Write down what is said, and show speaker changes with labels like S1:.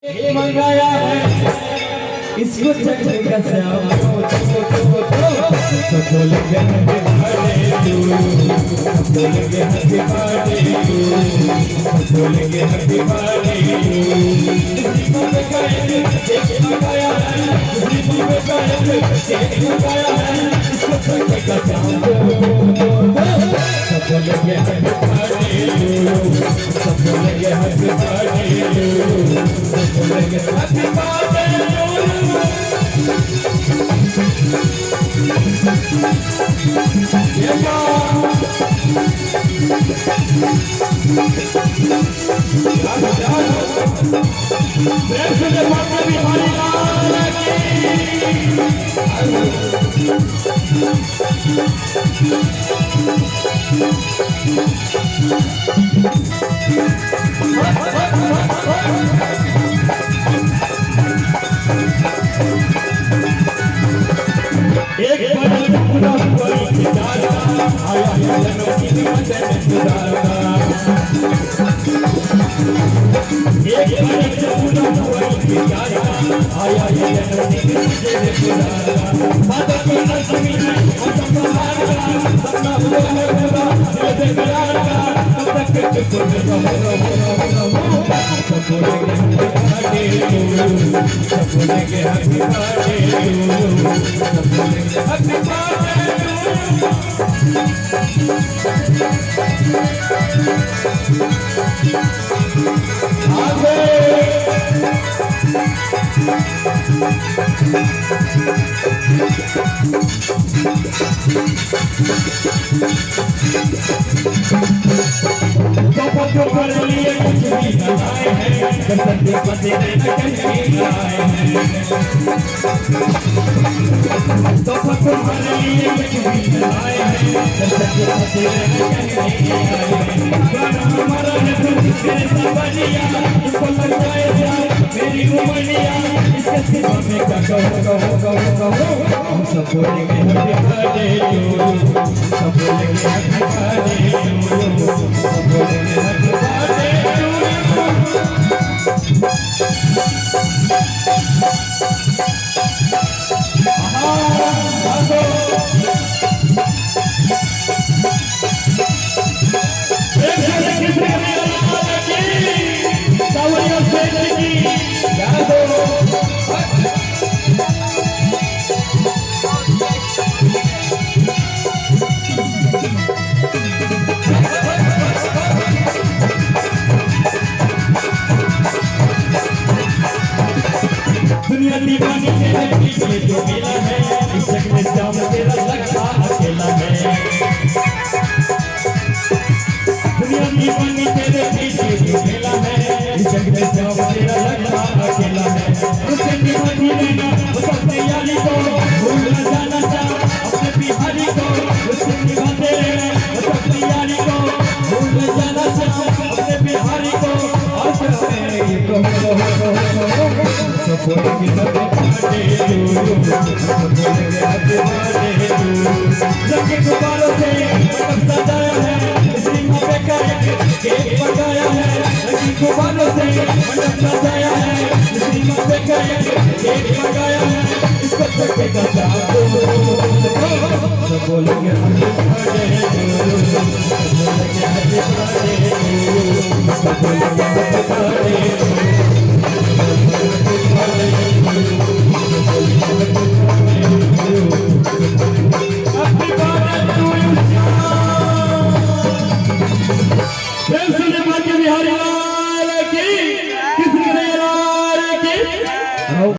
S1: ये मंगाया है इसको चक का श्याम तो बोल के हैप्पी बर्थडे टू बोल के हैप्पी बर्थडे टू बोल के हैप्पी बर्थडे टू केक मंगाया है इसको मंगाया है इसको चक का श्याम तो बोल के हैप्पी बर्थडे टू बोल के हैप्पी बर्थडे टू बोल के हैप्पी बर्थडे एक बदल पूरा हुआ इजारा आया जनों की मदद गुजारा एक बदल पूरा हुआ इजारा आया जनों की मदद गुजारा बात की नज़मी मौसम बहार का सपना हुआ है पूरा दिल से करार का तब तक के सुन सब बोलेंगे हैप्पी कर लिए कुछ भी बनाए हैं बसंत बसे कहीं आए हैं तो पत्थर कर लिए कुछ भी बनाए हैं बसंत बसे कहीं आए हैं गाना हमारा है मेरे सबनिया इसको लग जाए प्यार मेरी उमरिया इसके सिवा में क्या कहो हम सब बोलेंगे हैप्पी बर्थडे टू सब बोलेंगे हैप्पी बर्थडे टू सब बोलेंगे हैप्पी बर्थडे दुनिया दीवानी तेरे पीछे जो मिला है इस जग में श्याम तेरा लगा अकेला है दुनिया दीवानी तेरे पीछे जो मिला है इस जग में श्याम तेरा लगा अकेला है उसके दीवानी रहना वो सब तैयारी को भूल न जाना चाह अपने बिहारी को उसके निभाते रहना वो सब तैयारी को भूल न जाना चाह अपने बिहारी को आज हमें ये तो सब बोलेंगे हैप्पी बर्थडे टू बोलेंगे हैप्पी बर्थडे टू रंग गुब्बारों से मंडप सजाया है इसी मौके का केक पकाया है रंग गुब्बारों से मंडप सजाया है इसी मौके का केक पकाया है इसको चक्के का साथ सब बोलेंगे हैप्पी बर्थडे टू बोलेंगे हैप्पी बर्थडे टू सब बोलेंगे हैप्पी बर्थडे